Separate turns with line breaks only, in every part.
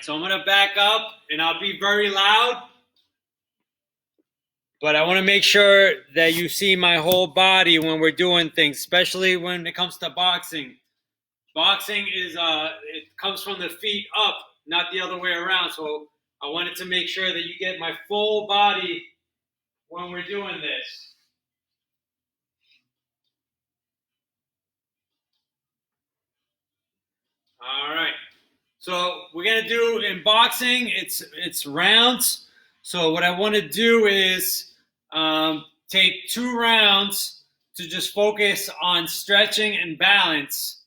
So I'm going to back up and I'll be very loud. But I want to make sure that you see my whole body when we're doing things, especially when it comes to boxing. Boxing is, it comes from the feet up, not the other way around. So I wanted to make sure that you get my full body when we're doing this. All right. So we're going to do in boxing, it's rounds. So what I want to do is take 2 rounds to just focus on stretching and balance.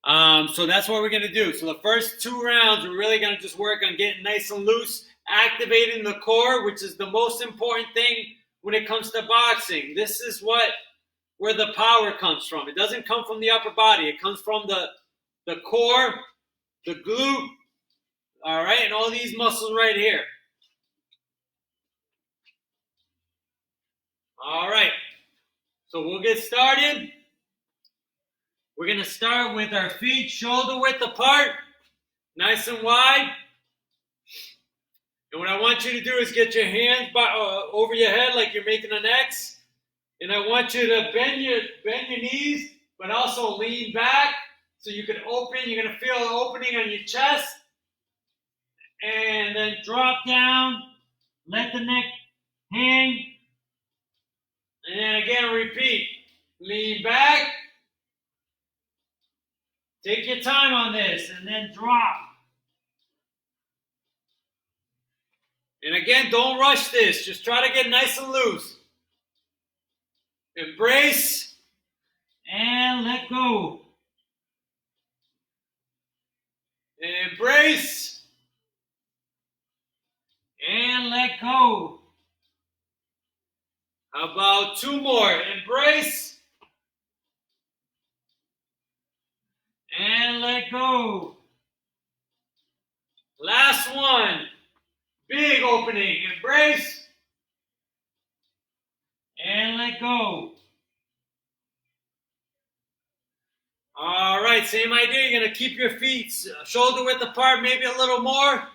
So that's what we're going to do. So the first 2 rounds, we're really going to just work on getting nice and loose, activating the core, which is the most important thing when it comes to boxing. This is where the power comes from. It doesn't come from the upper body. It comes from the core, the glute, all right, and all these muscles right here. All right, so we'll get started. We're going to start with our feet shoulder width apart, nice and wide. And what I want you to do is get your hands over your head like you're making an X. And I want you to bend your knees, but also lean back so you can open. You're going to feel an opening on your chest. And then drop down, let the neck hang. And then again, repeat. Lean back. Take your time on this and then drop. And again, don't rush this. Just try to get nice and loose. Embrace and let go. Embrace and let go. How about 2 more? Embrace and let go. Last one. Big opening. Embrace and let go. All right, same idea. You're going to keep your feet shoulder width apart, maybe a little more, a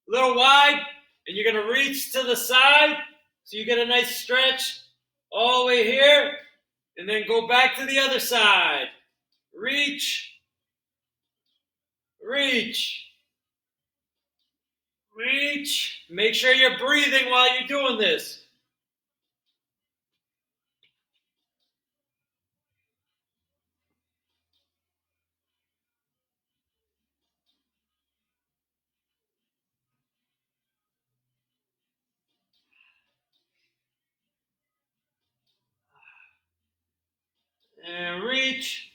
little wide, and you're going to reach to the side so you get a nice stretch all the way here, and then go back to the other side. Reach, reach, reach. Make sure you're breathing while you're doing this. And reach.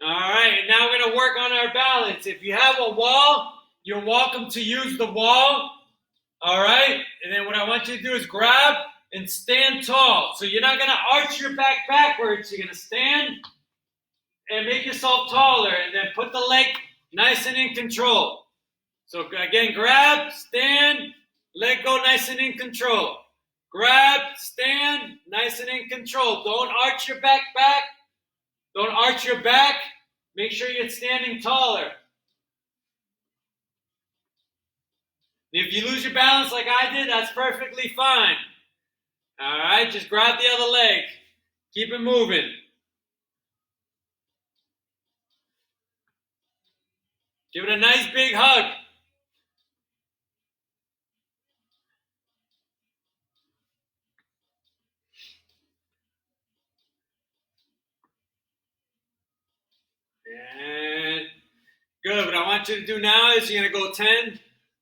All right, now we're going to work on our balance. If you have a wall, you're welcome to use the wall. All right, and then what I want you to do is grab and stand tall. So you're not going to arch your back backwards. You're going to stand and make yourself taller, and then put the leg nice and in control. So again, grab, stand, leg go nice and in control. Grab, stand, nice and in control. Don't arch your back. Don't arch your back. Make sure you're standing taller. If you lose your balance like I did, that's perfectly fine. All right, just grab the other leg. Keep it moving. Give it a nice big hug. And good. What I want you to do now is you're going to go 10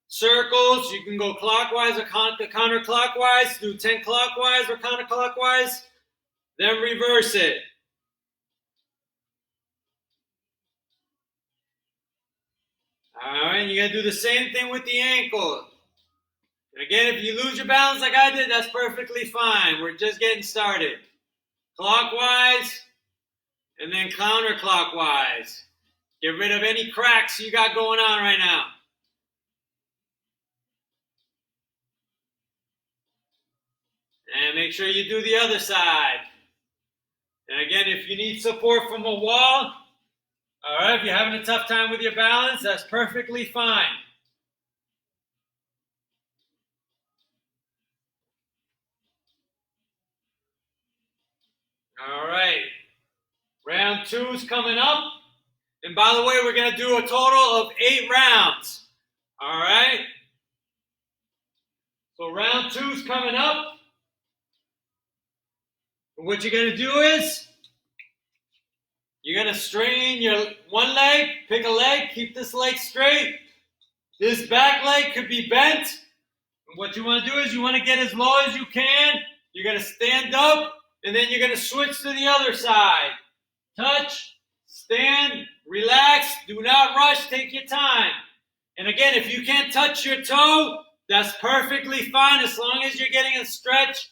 circles. You can go clockwise or counterclockwise. Do 10 clockwise or counterclockwise. Then reverse it. All right, you're going to do the same thing with the ankle. And again, if you lose your balance like I did, that's perfectly fine. We're just getting started. Clockwise and then counterclockwise. Get rid of any cracks you got going on right now. And make sure you do the other side. And again, if you need support from a wall, All right, if you're having a tough time with your balance, that's perfectly fine. All right, round 2's coming up. And by the way, we're going to do a total of 8 rounds. All right? So round 2's coming up. And what you're going to do is you're going to straighten your one leg, pick a leg, keep this leg straight. This back leg could be bent. And what you want to do is you want to get as low as you can. You're going to stand up, and then you're going to switch to the other side. Touch, stand, relax. Do not rush. Take your time. And again, if you can't touch your toe, that's perfectly fine as long as you're getting a stretch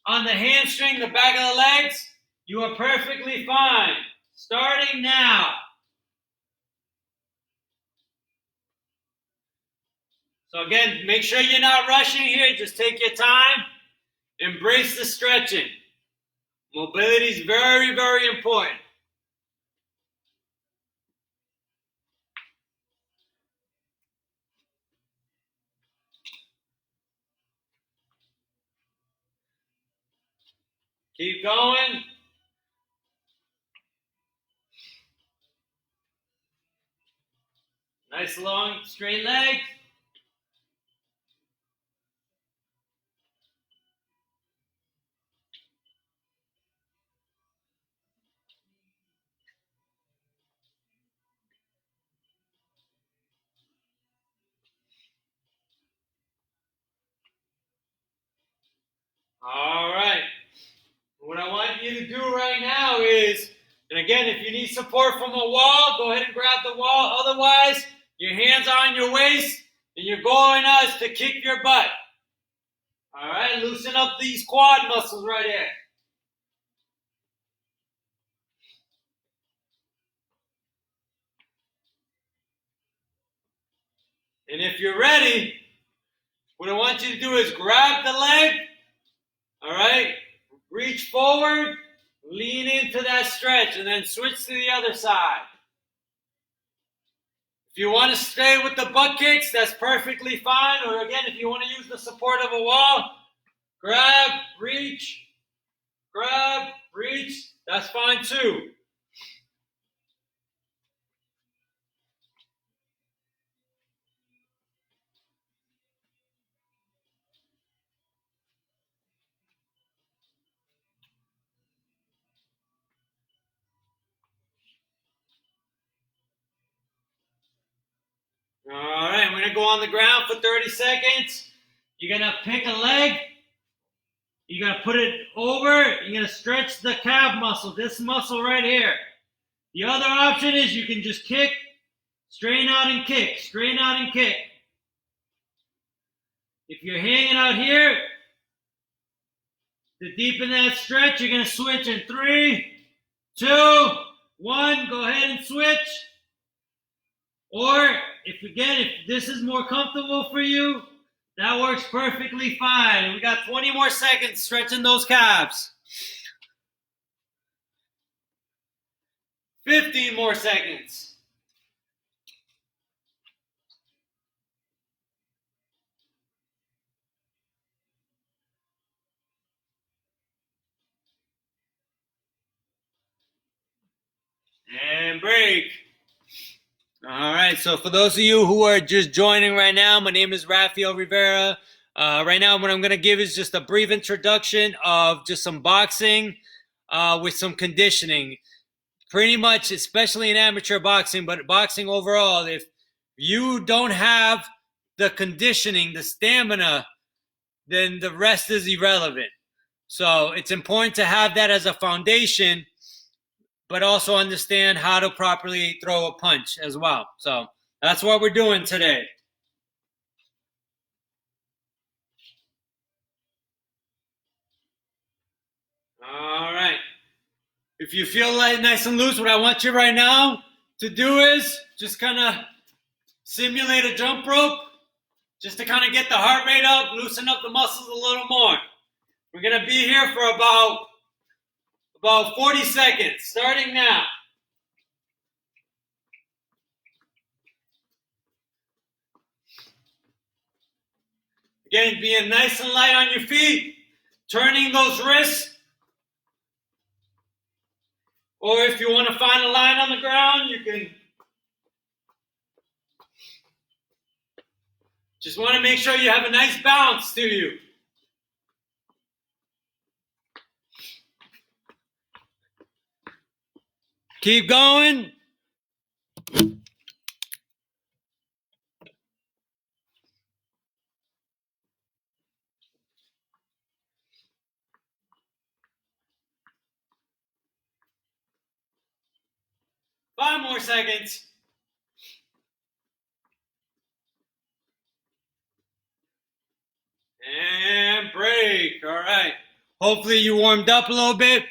on the hamstring, the back of the legs. You are perfectly fine. Starting now. So again, make sure you're not rushing here. Just take your time. Embrace the stretching. Mobility is very, very important. Keep going. Nice long straight leg. All right. What I want you to do right now is, and again, if you need support from a wall, go ahead and grab the wall. Otherwise, your hands are on your waist, and your goal right now is to kick your butt. All right, loosen up these quad muscles right here. And if you're ready, what I want you to do is grab the leg, all right, reach forward, lean into that stretch, and then switch to the other side. If you want to stay with the butt kicks, that's perfectly fine. Or again, if you want to use the support of a wall, grab, reach, that's fine too. All right, I'm going to go on the ground for 30 seconds. You're going to pick a leg. You're going to put it over. You're going to stretch the calf muscle, this muscle right here. The other option is you can just kick, straighten out and kick, straighten out and kick. If you're hanging out here, to deepen that stretch, you're going to switch in 3, 2, 1. Go ahead and switch. Or if this is more comfortable for you, that works perfectly fine. And we got 20 more seconds stretching those calves. 15 more seconds. And break. All right, so for those of you who are just joining right now, my name is Rafael Rivera. Right now, what I'm going to give is just a brief introduction of just some boxing with some conditioning. Pretty much, especially in amateur boxing, but boxing overall, if you don't have the conditioning, the stamina, then the rest is irrelevant. So it's important to have that as a foundation, but also understand how to properly throw a punch as well. So that's what we're doing today. All right. If you feel like nice and loose, what I want you right now to do is just kind of simulate a jump rope, just to kind of get the heart rate up, loosen up the muscles a little more. We're going to be here for about 40 seconds, starting now. Again, being nice and light on your feet, turning those wrists. Or if you want to find a line on the ground, you can just want to make sure you have a nice bounce to you. Keep going. Five more seconds. And break. All right. Hopefully you warmed up a little bit.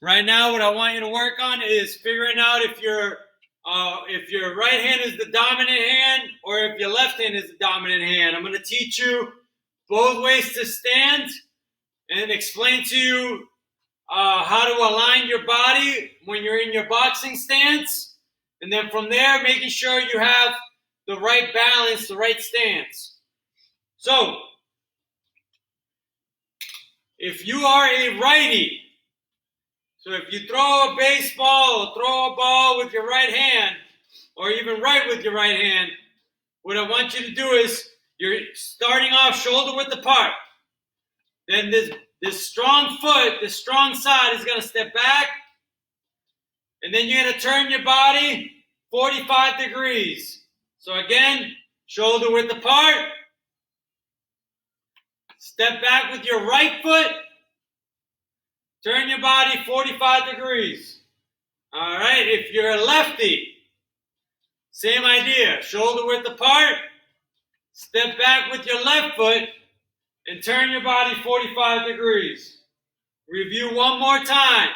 Right now, what I want you to work on is figuring out if your right hand is the dominant hand or if your left hand is the dominant hand. I'm going to teach you both ways to stand and explain to you how to align your body when you're in your boxing stance. And then from there, making sure you have the right balance, the right stance. So, if you are a righty, so if you throw a baseball or throw a ball with your right hand, or even right with your right hand, what I want you to do is you're starting off shoulder width apart. Then this strong foot, this strong side is going to step back. And then you're going to turn your body 45 degrees. So again, shoulder width apart. Step back with your right foot. Turn your body 45 degrees. All right, if you're a lefty, same idea. Shoulder width apart. Step back with your left foot and turn your body 45 degrees. Review one more time.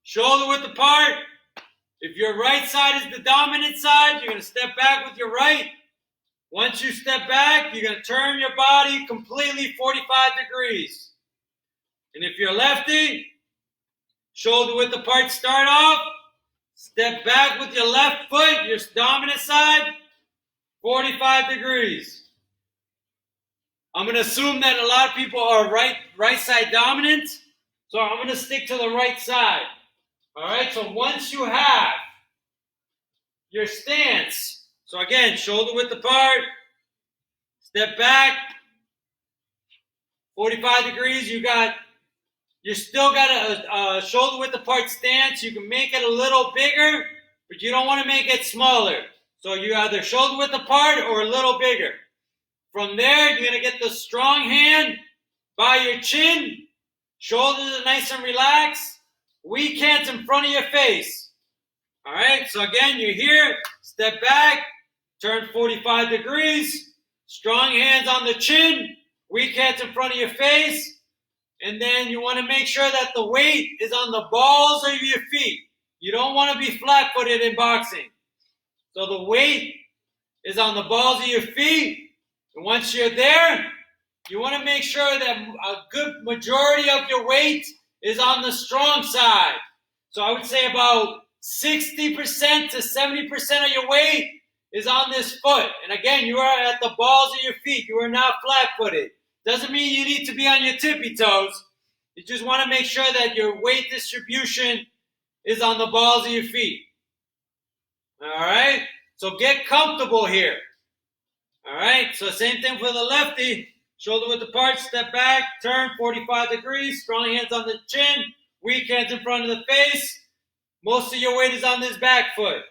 Shoulder width apart. If your right side is the dominant side, you're going to step back with your right. Once you step back, you're going to turn your body completely 45 degrees. And if you're lefty, shoulder width apart, start off. Step back with your left foot, your dominant side, 45 degrees. I'm going to assume that a lot of people are right side dominant, so I'm going to stick to the right side. All right, so once you have your stance, so again, shoulder width apart, step back, 45 degrees, you still got a shoulder width apart stance. You can make it a little bigger, but you don't want to make it smaller. So you either shoulder width apart or a little bigger. From there, you're going to get the strong hand by your chin, shoulders are nice and relaxed, weak hands in front of your face. All right, so again, you're here, step back, turn 45 degrees, strong hands on the chin, weak hands in front of your face, and then you want to make sure that the weight is on the balls of your feet. You don't want to be flat-footed in boxing. So the weight is on the balls of your feet, and once you're there, you want to make sure that a good majority of your weight is on the strong side. So I would say about 60% to 70% of your weight is on this foot. And again, you are at the balls of your feet. You are not flat-footed. Doesn't mean you need to be on your tippy toes. You just want to make sure that your weight distribution is on the balls of your feet. All right? So get comfortable here. All right? So same thing for the lefty. Shoulder width apart, step back, turn 45 degrees, strong hands on the chin, weak hands in front of the face. Most of your weight is on this back foot.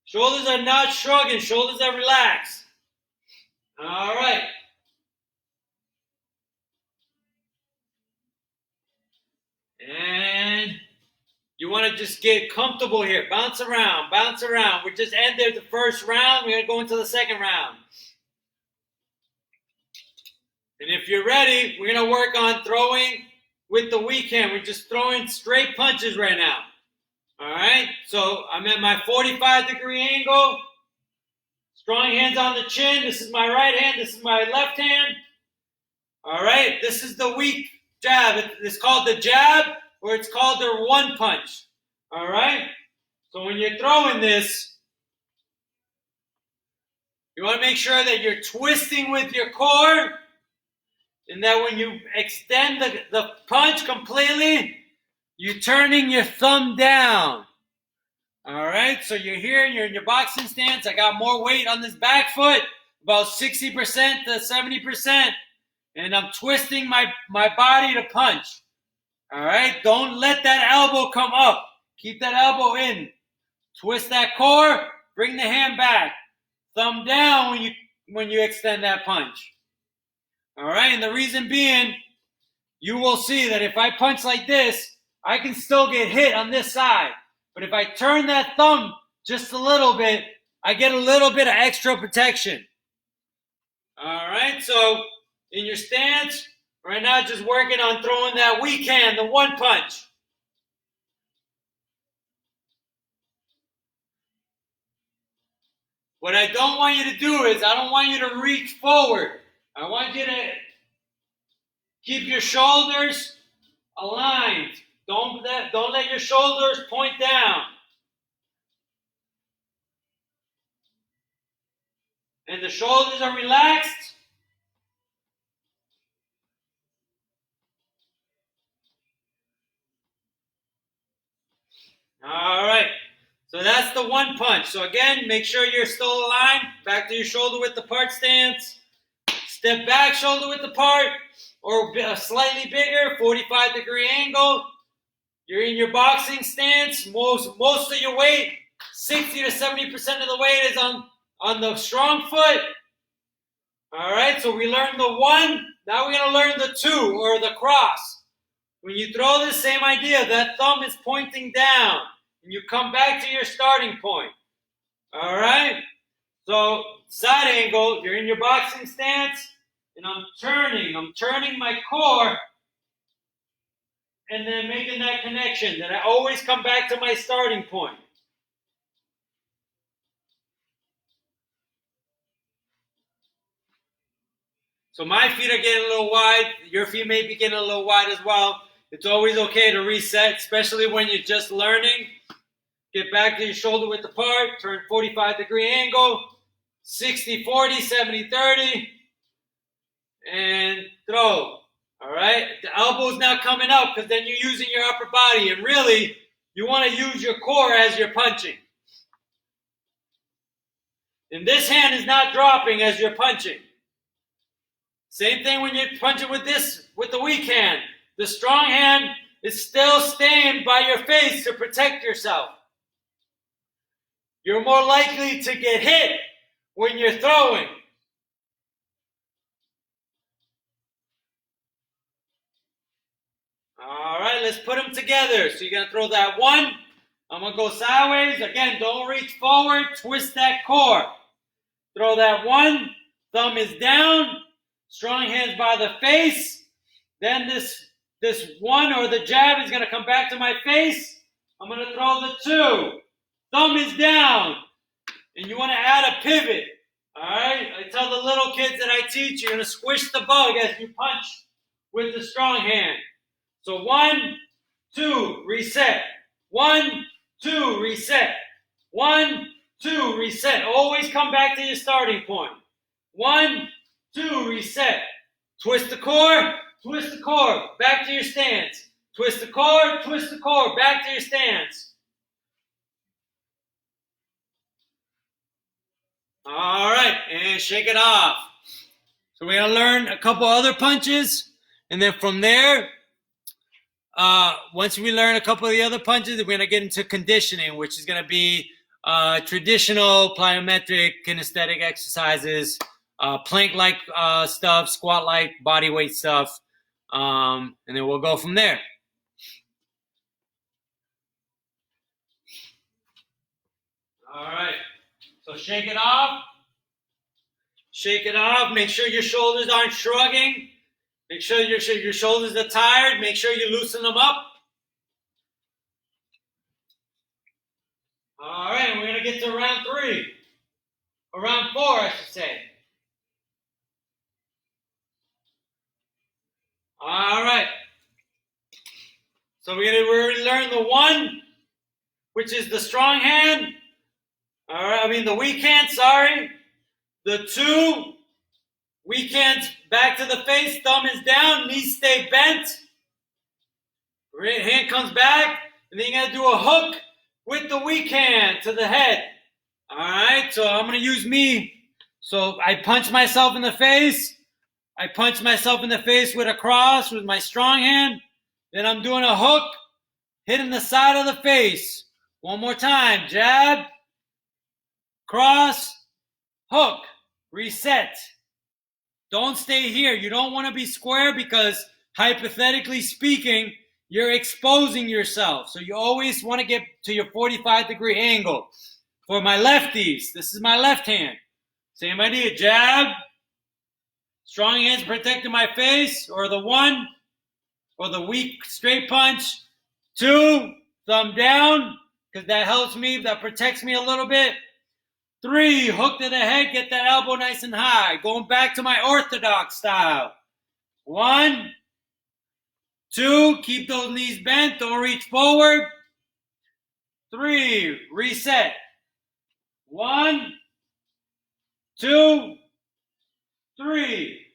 Shoulders are not shrugging, shoulders are relaxed. All right. And you want to just get comfortable here. Bounce around, bounce around. We just ended the first round. We're going to go into the second round. And if you're ready, we're going to work on throwing with the weak hand. We're just throwing straight punches right now. All right? So I'm at my 45-degree angle. Strong hands on the chin. This is my right hand. This is my left hand. All right? This is the weak jab. It's called the jab, or it's called the one punch. All right? So when you're throwing this, You want to make sure that you're twisting with your core, and that when you extend the punch completely, you're turning your thumb down. All right, so you're here, you're in your boxing stance. I got more weight on this back foot, about 60% to 70%, and I'm twisting my body to punch. All right, don't let that elbow come up. Keep that elbow in. Twist that core, bring the hand back. Thumb down when you extend that punch. All right, and the reason being, you will see that if I punch like this, I can still get hit on this side. But if I turn that thumb just a little bit, I get a little bit of extra protection. All right, so in your stance, right now just working on throwing that weak hand, the one punch. What I don't want you to do is, I don't want you to reach forward. I want you to keep your shoulders aligned. Don't let your shoulders point down. And the shoulders are relaxed. All right. So that's the one punch. So again, make sure you're still aligned. Back to your shoulder width apart stance. Step back, shoulder width apart, or slightly bigger, 45-degree angle. You're in your boxing stance. Most of your weight, 60 to 70% of the weight is on the strong foot. All right, so we learned the one. Now we're going to learn the two, or the cross. When you throw the same idea, that thumb is pointing down, and you come back to your starting point. All right? So, side angle, you're in your boxing stance, and I'm turning my core, and then making that connection, that I always come back to my starting point. So my feet are getting a little wide. Your feet may be getting a little wide as well. It's always okay to reset, especially when you're just learning. Get back to your shoulder width apart. Turn 45-degree angle. 60-40, 70-30. And throw. All right? The elbow's now coming up because then you're using your upper body. And really, you want to use your core as you're punching. And this hand is not dropping as you're punching. Same thing when you're punching with the weak hand. The strong hand is still staying by your face to protect yourself. You're more likely to get hit when you're throwing. All right, let's put them together. So you're going to throw that one. I'm going to go sideways. Again, don't reach forward. Twist that core. Throw that one. Thumb is down. Strong hands by the face. Then this one, or the jab, is going to come back to my face. I'm going to throw the two. Thumb is down. And you want to add a pivot. All right? I tell the little kids that I teach, you're going to squish the bug as you punch with the strong hand. So 1, 2, reset. 1, 2, reset. 1, 2, reset. Always come back to your starting point. 1, 2, reset. Twist the core, back to your stance. Twist the core, back to your stance. All right, and shake it off. So we're going to learn a couple other punches, and then from there, once we learn a couple of the other punches, we're going to get into conditioning, which is going to be traditional plyometric kinesthetic exercises, plank-like stuff, squat-like body weight stuff, and then we'll go from there. All right, so shake it off. Shake it off. Make sure your shoulders aren't shrugging. Make sure your shoulders are tired. Make sure you loosen them up. All right, we're going to get to round 3. Or round 4, I should say. All right. So we're going to learn the one, which is the strong hand. All right, the weak hand, sorry. The 2 weak hands back to the face, thumb is down, knees stay bent. Right hand comes back, and then you gotta do a hook with the weak hand to the head. All right, so I'm gonna use me. So I punch myself in the face. I punch myself in the face with a cross with my strong hand. Then I'm doing a hook, hitting the side of the face. One more time. Jab, cross, hook, reset. Don't stay here. You don't want to be square because, hypothetically speaking, you're exposing yourself. So you always want to get to your 45-degree angle. For my lefties, this is my left hand. Same idea. Jab, strong hands protecting my face, or the 1, or the weak straight punch. 2, thumb down, because that helps me, that protects me a little bit. 3, hook to the head, get that elbow nice and high. Going back to my orthodox style. 1, 2, keep those knees bent, don't reach forward. 3, reset. 1, 2, 3.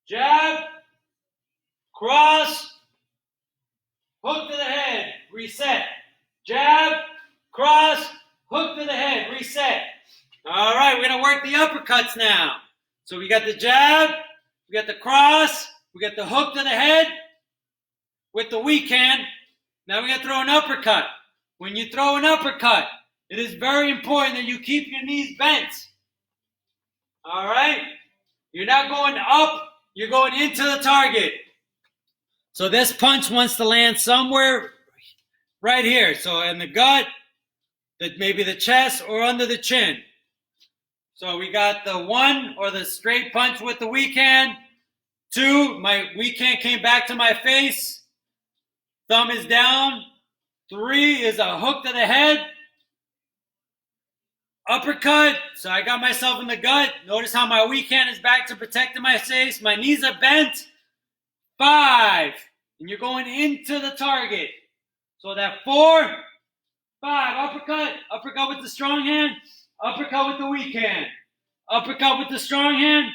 Jab, cross, hook to the head, reset. Jab, cross, hook to the head, reset. All right, we're going to work the uppercuts now. So we got the jab, we got the cross, we got the hook to the head with the weak hand. Now we got to throw an uppercut. When you throw an uppercut, it is very important that you keep your knees bent. All right? You're not going up, you're going into the target. So this punch wants to land somewhere right here. So in the gut, maybe the chest, or under the chin. So we got the 1, or the straight punch with the weak hand. 2, my weak hand came back to my face. Thumb is down. 3 is a hook to the head. Uppercut. So I got myself in the gut. Notice how my weak hand is back to protecting my face. My knees are bent. 5. And you're going into the target. So that 4, 5. Uppercut. Uppercut with the strong hand. Uppercut with the weak hand. Uppercut with the strong hand.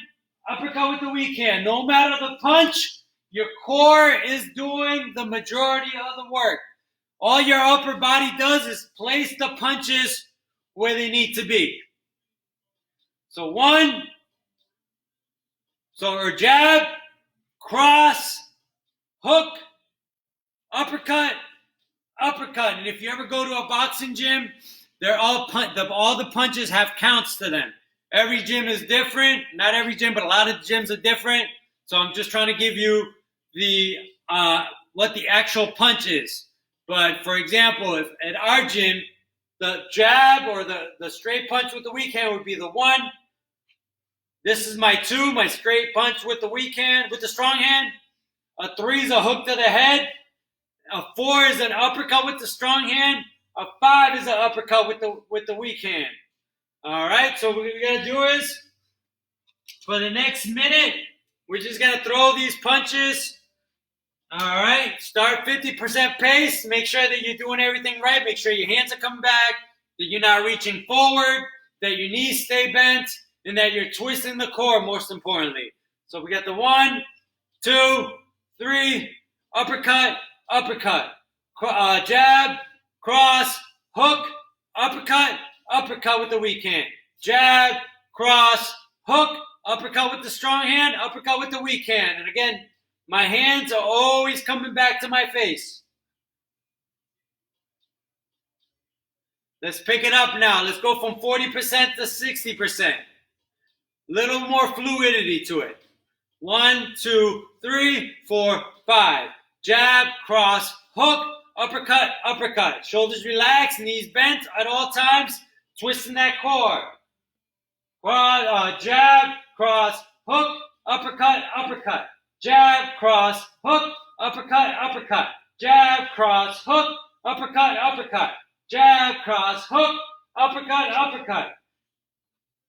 Uppercut with the weak hand. No matter the punch, your core is doing the majority of the work. All your upper body does is place the punches where they need to be. So 1, or jab, cross, hook, uppercut, uppercut. And if you ever go to a boxing gym, they're all the punches have counts to them. Every gym is different. Not every gym, but a lot of gyms are different. So I'm just trying to give you the what the actual punch is. But for example, if at our gym, the jab or the straight punch with the weak hand would be the 1. This is my 2, my straight punch with the weak hand, with the strong hand. A 3 is a hook to the head. A 4 is an uppercut with the strong hand. A 5 is an uppercut with the weak hand. All right, so what we're going to do is, for the next minute, we're just going to throw these punches. All right, start 50% pace. Make sure that you're doing everything right. Make sure your hands are coming back, that you're not reaching forward, that your knees stay bent, and that you're twisting the core, most importantly. So we got the 1, 2, 3, uppercut, uppercut, jab, cross, hook, uppercut, uppercut with the weak hand. Jab, cross, hook, uppercut with the strong hand, uppercut with the weak hand. And again, my hands are always coming back to my face. Let's pick it up now. Let's go from 40% to 60%. Little more fluidity to it. 1, 2, 3, 4, 5. Jab, cross, hook, uppercut, uppercut. Shoulders relaxed, knees bent at all times. Twisting that core. Jab, cross, hook, uppercut, uppercut. Jab, cross, hook, uppercut, uppercut. Jab, cross, hook, uppercut, uppercut. Jab, cross, hook, uppercut, uppercut.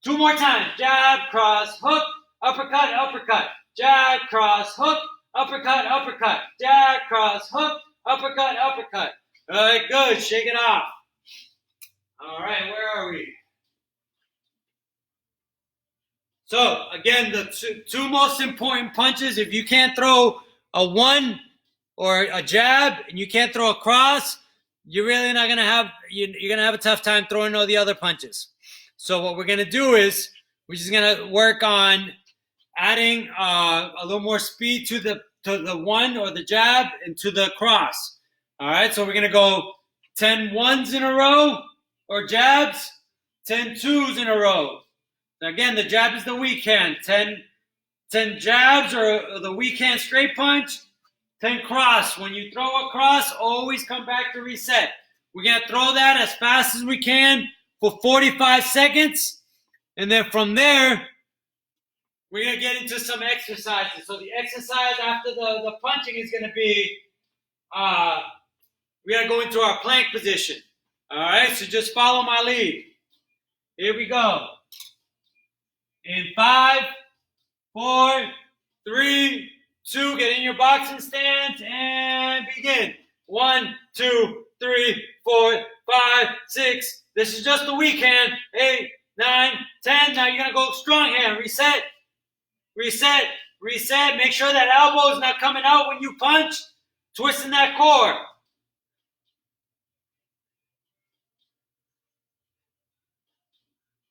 2 more times. Jab, cross, hook, uppercut, uppercut. Jab, cross, hook, uppercut, uppercut. Jab, cross, hook, uppercut, uppercut. All right, good. Shake it off. All right, where are we? So again, the two most important punches, if you can't throw a one or a jab and you can't throw a cross, you're really not going to have, you're going to have a tough time throwing all the other punches. So what we're going to do is we're just going to work on adding a little more speed to the one or the jab and to the cross. All right, so we're going to go 10 ones in a row or jabs, 10 twos in a row. Again, the jab is the weak hand. 10 jabs or the weak hand straight punch, 10 cross. When you throw a cross, always come back to reset. We're going to throw that as fast as we can for 45 seconds. And then from there, we're going to get into some exercises. So the exercise after the punching is going to be, we got to go into our plank position. All right, so just follow my lead. Here we go. In 5, 4, 3, 2, get in your boxing stance and begin. 1, 2, 3, 4, 5, 6. This is just the weak hand. 8, 9, 10. Now you're going to go strong hand. Reset, reset, reset. Make sure that elbow is not coming out when you punch. Twisting that core.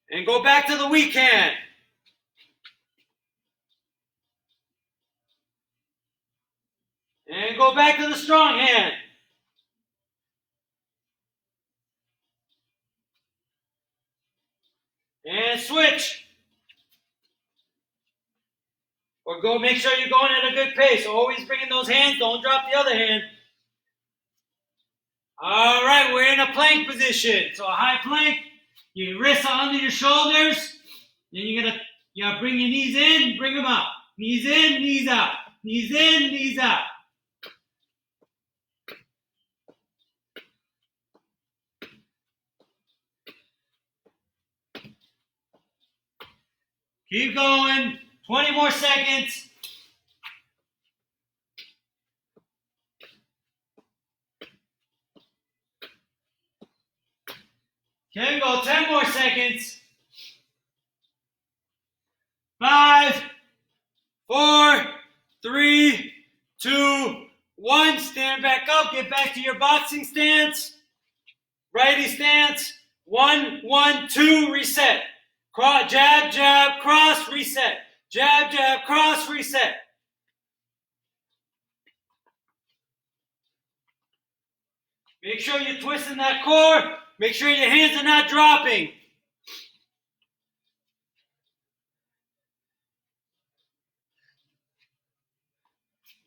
And go back to the weak hand. And go back to the strong hand. And switch. Or go, make sure you're going at a good pace. Always bringing those hands. Don't drop the other hand. All right, we're in a plank position. So a high plank. Your wrists are under your shoulders. Then you're going to bring your knees in, bring them out. Knees in, knees out. Knees in, knees out. Keep going. 20 more seconds. Can go 10 more seconds. 5, 4, 3, 2, 1. Stand back up. Get back to your boxing stance. Righty stance. 1, 1, 2. Reset. Cross, jab, jab, cross, reset. Jab, jab, cross, reset. Make sure you're twisting that core. Make sure your hands are not dropping.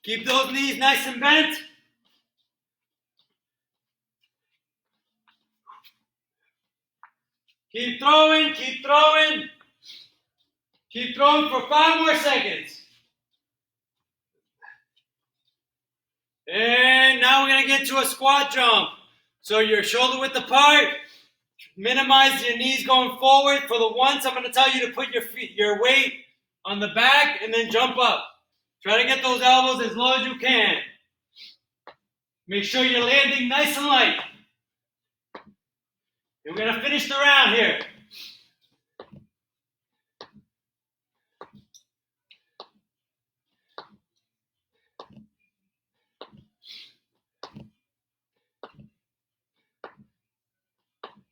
Keep those knees nice and bent. Keep throwing, keep throwing. Keep throwing for 5 more seconds. And now we're going to get to a squat jump. So your shoulder width apart. Minimize your knees going forward. For the ones, I'm going to tell you to put your weight on the back and then jump up. Try to get those elbows as low as you can. Make sure you're landing nice and light. And we're going to finish the round here.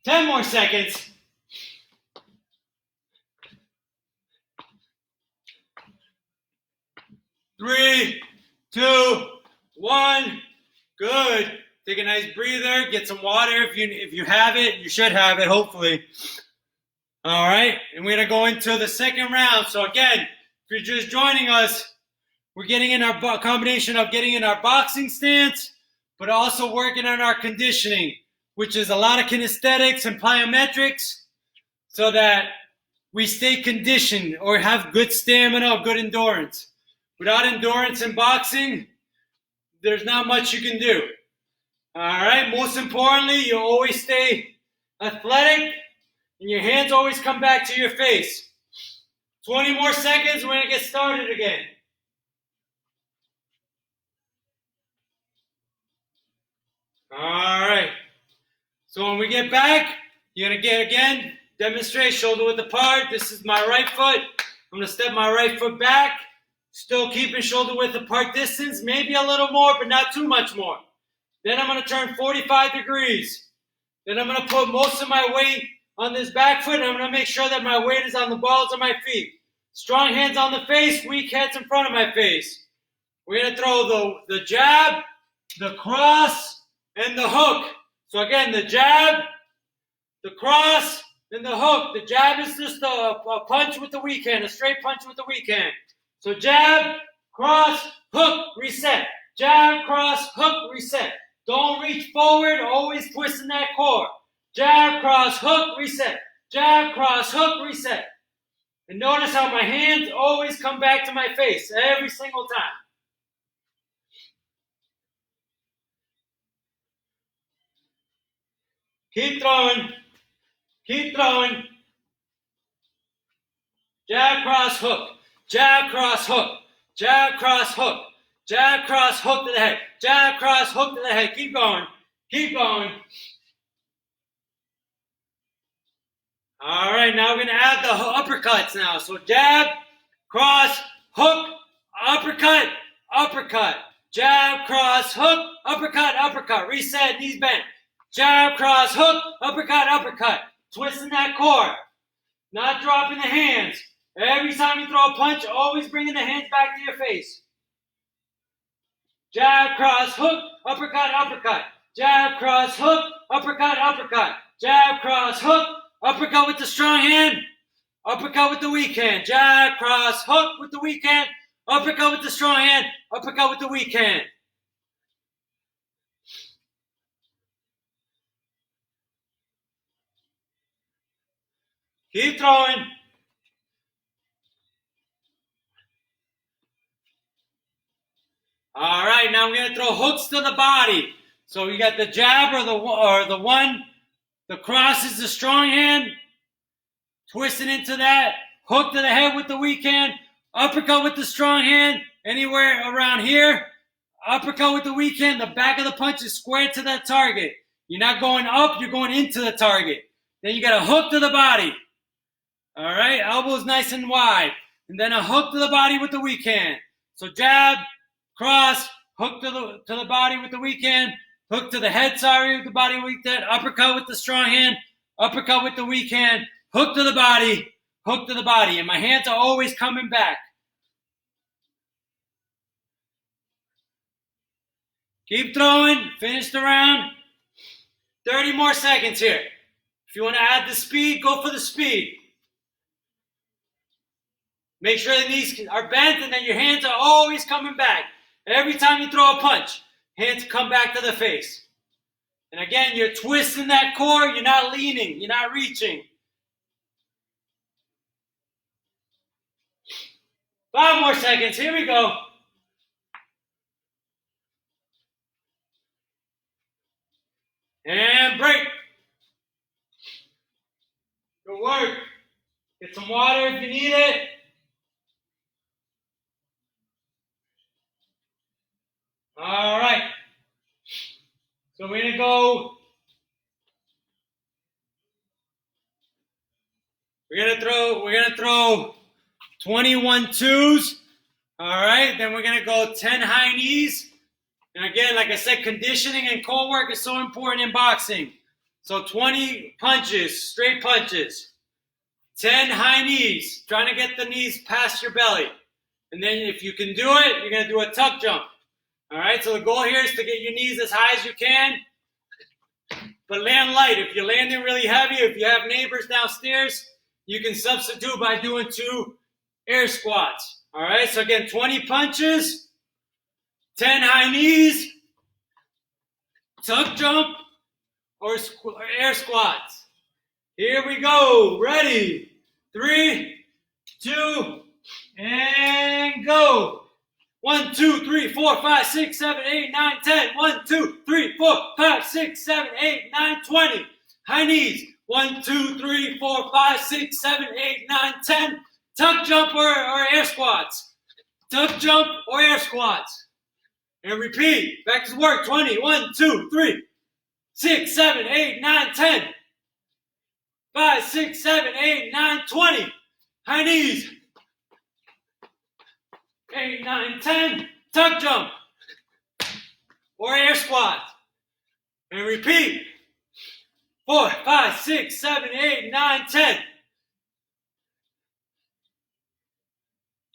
Ten more seconds. 3, 2, 1. Good. Take a nice breather. Get some water if you have it. You should have it, hopefully. All right. And we're going to go into the second round. So again, if you're just joining us, we're getting in our combination of getting in our boxing stance, but also working on our conditioning, which is a lot of kinesthetics and plyometrics, so that we stay conditioned or have good stamina or good endurance. Without endurance in boxing, there's not much you can do. All right, most importantly, you always stay athletic and your hands always come back to your face. 20 more seconds, we're going to get started again. All right, so when we get back, you're going to get, again, demonstrate shoulder width apart. This is my right foot. I'm going to step my right foot back, still keeping shoulder width apart distance, maybe a little more, but not too much more. Then I'm going to turn 45 degrees. Then I'm going to put most of my weight on this back foot, and I'm going to make sure that my weight is on the balls of my feet. Strong hands on the face, weak hands in front of my face. We're going to throw the jab, the cross, and the hook. So again, the jab, the cross, and the hook. The jab is just a punch with the weak hand, a straight punch with the weak hand. So jab, cross, hook, reset. Jab, cross, hook, reset. Don't reach forward, always twisting that core. Jab, cross, hook, reset. Jab, cross, hook, reset. And notice how my hands always come back to my face every single time. Keep throwing. Keep throwing. Jab, cross, hook. Jab, cross, hook. Jab, cross, hook. Jab, cross, hook to the head. Jab, cross, hook to the head. Keep going. Keep going. All right, now we're going to add the uppercuts now. So jab, cross, hook, uppercut, uppercut. Jab, cross, hook, uppercut, uppercut. Reset, knees bent. Jab, cross, hook, uppercut, uppercut. Twisting that core. Not dropping the hands. Every time you throw a punch, always bringing the hands back to your face. Jab, cross, hook, uppercut, uppercut. Jab, cross, hook, uppercut, uppercut. Jab, cross, hook, uppercut with the strong hand. Uppercut with the weak hand. Jab, cross, hook with the weak hand. Uppercut with the strong hand. Uppercut with the weak hand. Keep throwing. All right, now we're going to throw hooks to the body. So you got the jab or the one. The cross is the strong hand. Twisting into that. Hook to the head with the weak hand. Uppercut with the strong hand. Anywhere around here. Uppercut with the weak hand. The back of the punch is squared to that target. You're not going up. You're going into the target. Then you got a hook to the body. All right. Elbows nice and wide. And then a hook to the body with the weak hand. So jab, cross, hook to the body with the weak hand. Hook to the head, with the body weak hand. Uppercut with the strong hand. Uppercut with the weak hand. Hook to the body. Hook to the body. And my hands are always coming back. Keep throwing. Finish the round. 30 more seconds here. If you want to add the speed, go for the speed. Make sure the knees are bent and then your hands are always coming back. Every time you throw a punch, hands come back to the face. And again, you're twisting that core. You're not leaning. You're not reaching. 5 more seconds. Here we go. And break. Good work. Get some water if you need it. All right. So we're going to go. We're going to throw 21 twos. All right. Then we're going to go 10 high knees. And again, like I said, conditioning and core work is so important in boxing. So 20 punches, straight punches. 10 high knees, trying to get the knees past your belly. And then if you can do it, you're going to do a tuck jump. All right, so the goal here is to get your knees as high as you can, but land light. If you're landing really heavy, if you have neighbors downstairs, you can substitute by doing 2 air squats. All right, so again, 20 punches, 10 high knees, tuck jump, or air squats. Here we go. Ready? 3, 2, and go. 1, 2, 3, 4, 5, 6, 7, 8, 9, 10. 1, 2, 3, 4, 5, 6, 7, 8, 9, 20. High knees. 1, 2, 3, 4, 5, 6, 7, 8, 9, 10. Tuck jump or air squats. Tuck jump or air squats. And repeat. Back to work. 20. 1, 2, 3, 6, 7, 8, 9, 10. 5, 6, 7, 8, 9, 20. High knees. 8, 9, 10. Tuck jump. Or air squat. And repeat. 4, 5, 6, 7, 8, 9, 10.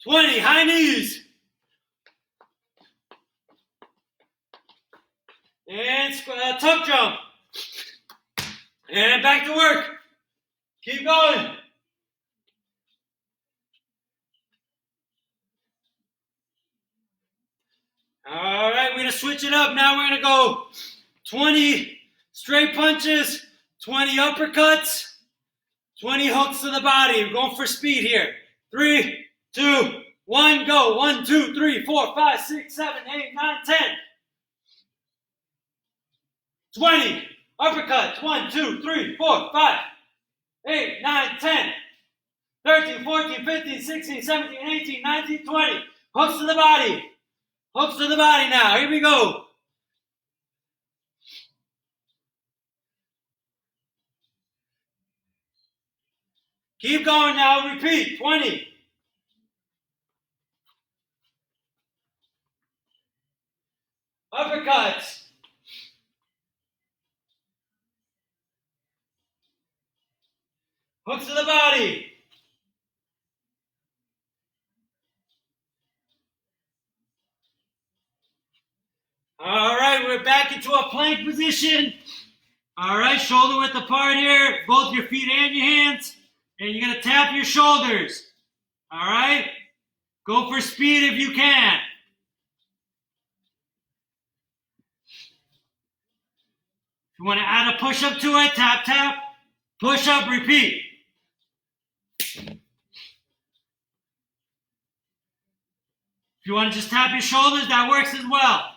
20, high knees. And tuck jump. And back to work. Keep going. All right, we're going to switch it up. Now we're going to go 20 straight punches, 20 uppercuts, 20 hooks to the body. We're going for speed here. 3, 2, 1, go. 1, 2, 3, 4, 5, 6, 7, 8, 9, 10. 20 uppercuts. 1, 2, 3, 4, 5, 8, 9, 10. 13, 14, 15, 16, 17, 18, 19, 20. Hooks to the body. Hooks to the body now. Here we go. Keep going now. Repeat. 20. Uppercuts. Hooks to the body. All right, we're back into a plank position. All right, shoulder width apart here, both your feet and your hands. And you're going to tap your shoulders. All right? Go for speed if you can. If you want to add a push-up to it, tap, tap. Push-up, repeat. If you want to just tap your shoulders, that works as well.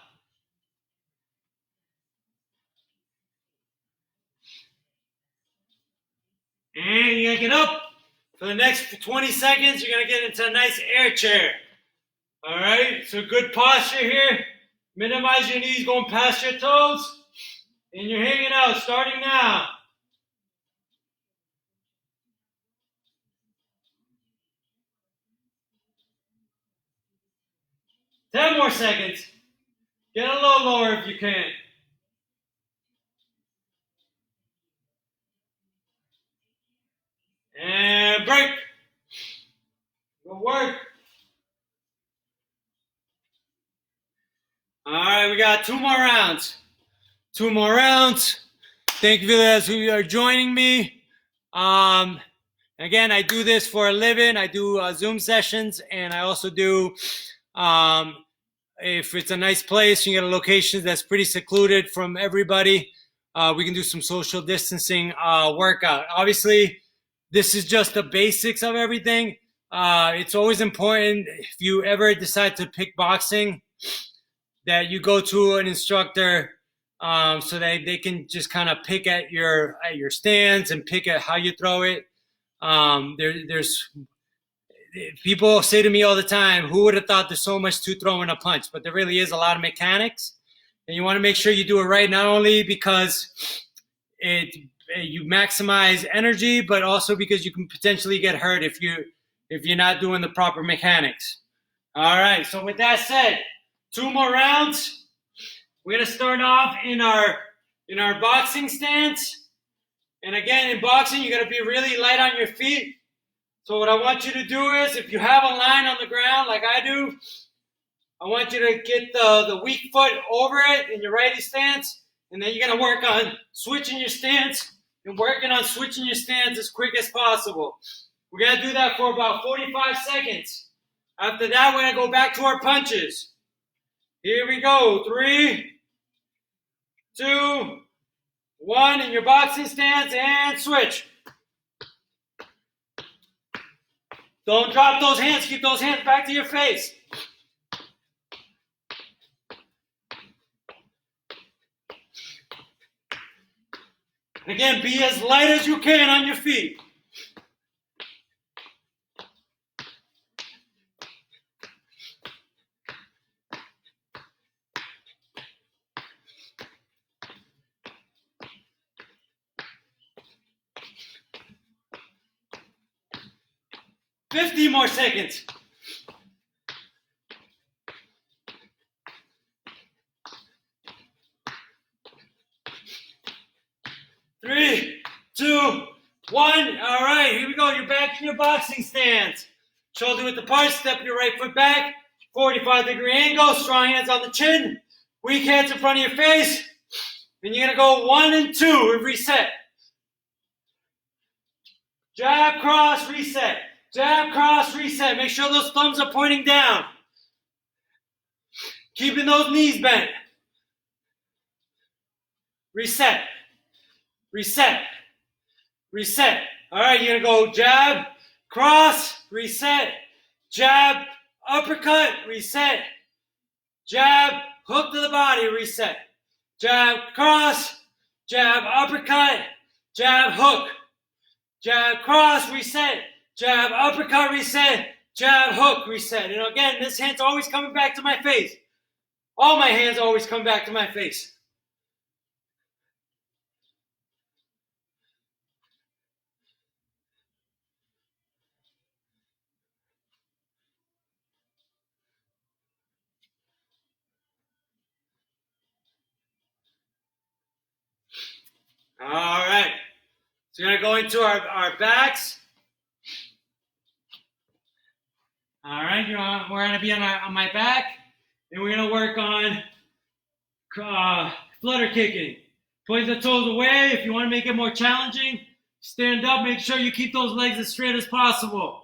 And you're going to get up. For the next 20 seconds, you're going to get into a nice air chair. All right? So good posture here. Minimize your knees going past your toes. And you're hanging out, starting now. Ten more seconds. Get a little lower if you can. And break. Good work. All right, we got 2 more rounds. 2 more rounds. Thank you for those who are joining me. Again, I do this for a living. I do Zoom sessions, and I also do, if it's a nice place, you get a location that's pretty secluded from everybody, we can do some social distancing workout. Obviously, this is just the basics of everything. It's always important, if you ever decide to pick boxing, that you go to an instructor so that they can just kind of pick at your stance and pick at how you throw it. There's people say to me all the time, who would have thought there's so much to throwing a punch? But there really is a lot of mechanics, and you want to make sure you do it right, not only because you maximize energy, but also because you can potentially get hurt if you're not doing the proper mechanics. All right, so with that said, 2 more rounds. We're gonna start off in our boxing stance. And again, in boxing, you gotta be really light on your feet. So what I want you to do is, if you have a line on the ground like I do, I want you to get the weak foot over it in your righty stance, and then you're gonna work on switching your stance and working on switching your stance as quick as possible. We're gonna do that for about 45 seconds. After that, we're gonna go back to our punches. Here we go. 3, 2, 1 in your boxing stance, and switch. Don't drop those hands. Keep those hands back to your face. Again, be as light as you can on your feet. Fifty more seconds. one. All right, here we go. You're back in your boxing stance. Shoulder width apart, step your right foot back. 45-degree angle, strong hands on the chin. Weak hands in front of your face. And you're going to go 1 and 2 and reset. Jab, cross, reset. Jab, cross, reset. Make sure those thumbs are pointing down. Keeping those knees bent. Reset. Reset. Reset. All right, you're going to go jab, cross, reset. Jab, uppercut, reset. Jab, hook to the body, reset. Jab, cross, jab, uppercut, jab, hook. Jab, cross, reset. Jab, uppercut, reset. Jab, hook, reset. And again, this hand's always coming back to my face. All my hands always come back to my face. All right. So we're going to go into our backs. All right. We're going to be on my back. And we're going to work on flutter kicking. Point the toes away. If you want to make it more challenging, stand up. Make sure you keep those legs as straight as possible.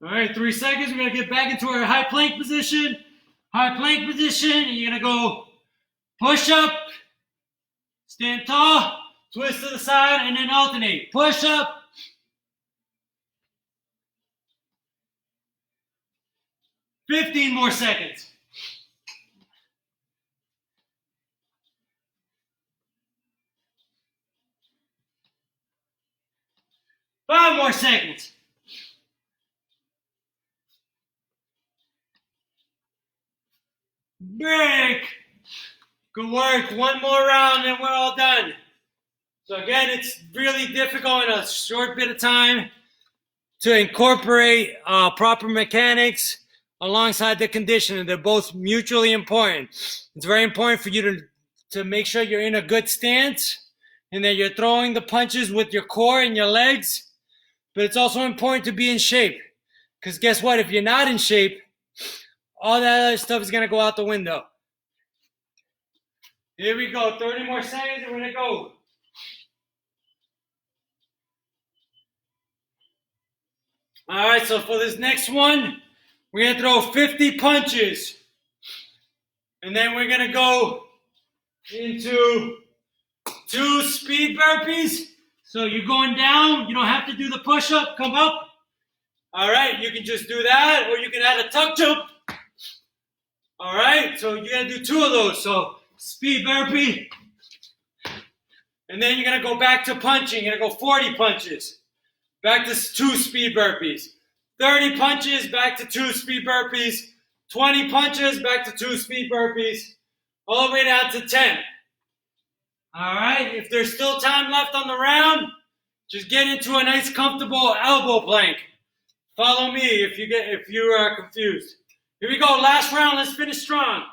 All right, 3 seconds. We're going to get back into our high plank position. High plank position. And you're going to go push up, stand tall, twist to the side, and then alternate. Push up. $15 more seconds. $5 more seconds. Break. Good work. One more round and we're all done. So again, it's really difficult in a short bit of time to incorporate proper mechanics alongside the conditioning. They're both mutually important. It's very important for you to make sure you're in a good stance and that you're throwing the punches with your core and your legs. But it's also important to be in shape. Because guess what? If you're not in shape, all that other stuff is going to go out the window. Here we go. 30 more seconds and we're going to go. All right, so for this next one, we're going to throw 50 punches. And then we're going to go into 2 speed burpees. So you're going down. You don't have to do the push-up. Come up. All right, you can just do that, or you can add a tuck jump. All right, so you're going to do 2 of those. So speed burpee. And then you're going to go back to punching. You're going to go 40 punches. Back to 2 speed burpees. 30 punches, back to 2 speed burpees. 20 punches, back to 2 speed burpees. All the way down to 10. All right, if there's still time left on the round, just get into a nice comfortable elbow plank. Follow me if you are confused. Here we go, last round, let's finish strong.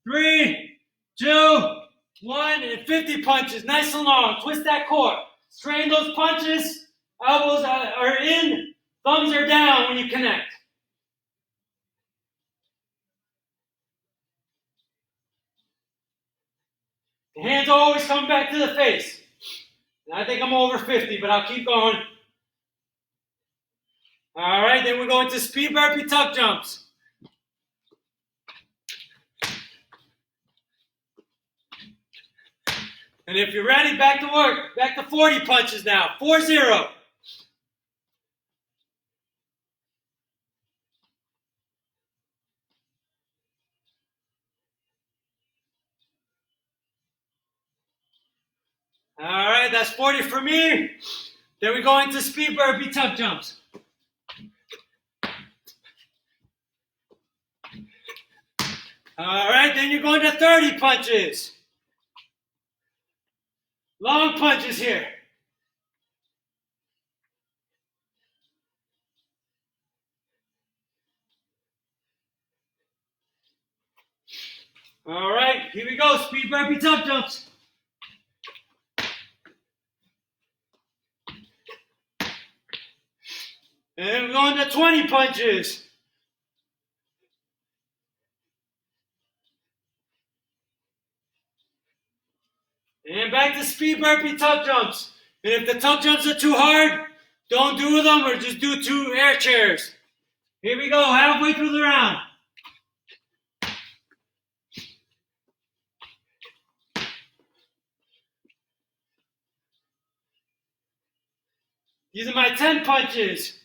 3, 2, 1, and 50 punches, nice and long. Twist that core. Strain those punches. Elbows are in, thumbs are down when you connect. The hands always come back to the face. And I think I'm over 50, but I'll keep going. All right, then we're going to speed burpee tuck jumps. And if you're ready, back to work. Back to 40 punches now. 4-0. All right, that's 40 for me. Then we go into speed burpee tuck jumps. All right, then you're going to 30 punches. Long punches here. All right, here we go. Speed burpee tuck jumps. And then we're going to 20 punches. And back to speed burpee tuck jumps. And if the tuck jumps are too hard, don't do them or just do 2 air chairs. Here we go, halfway through the round. These are my 10 punches.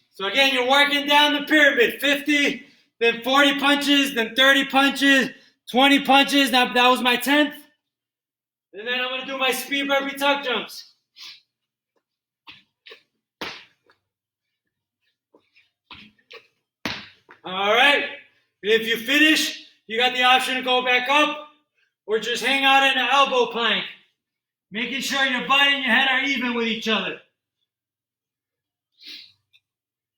So again, you're working down the pyramid. 50, then 40 punches, then 30 punches, 20 punches. That was my 10th. And then I'm going to do my speed burpee tuck jumps. All right. And if you finish, you got the option to go back up or just hang out in an elbow plank, making sure your butt and your head are even with each other.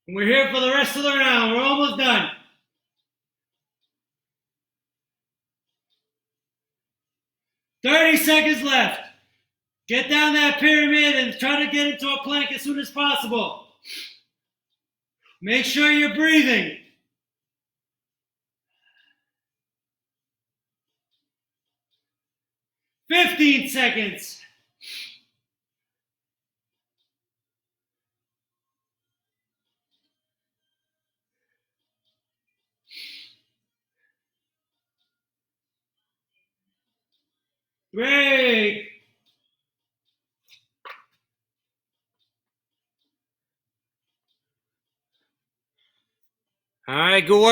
And we're here for the rest of the round. We're almost done. "30 seconds left. Get down that pyramid and try to get into a plank as soon as possible. Make sure you're breathing. 15 seconds. Break. All right, good work.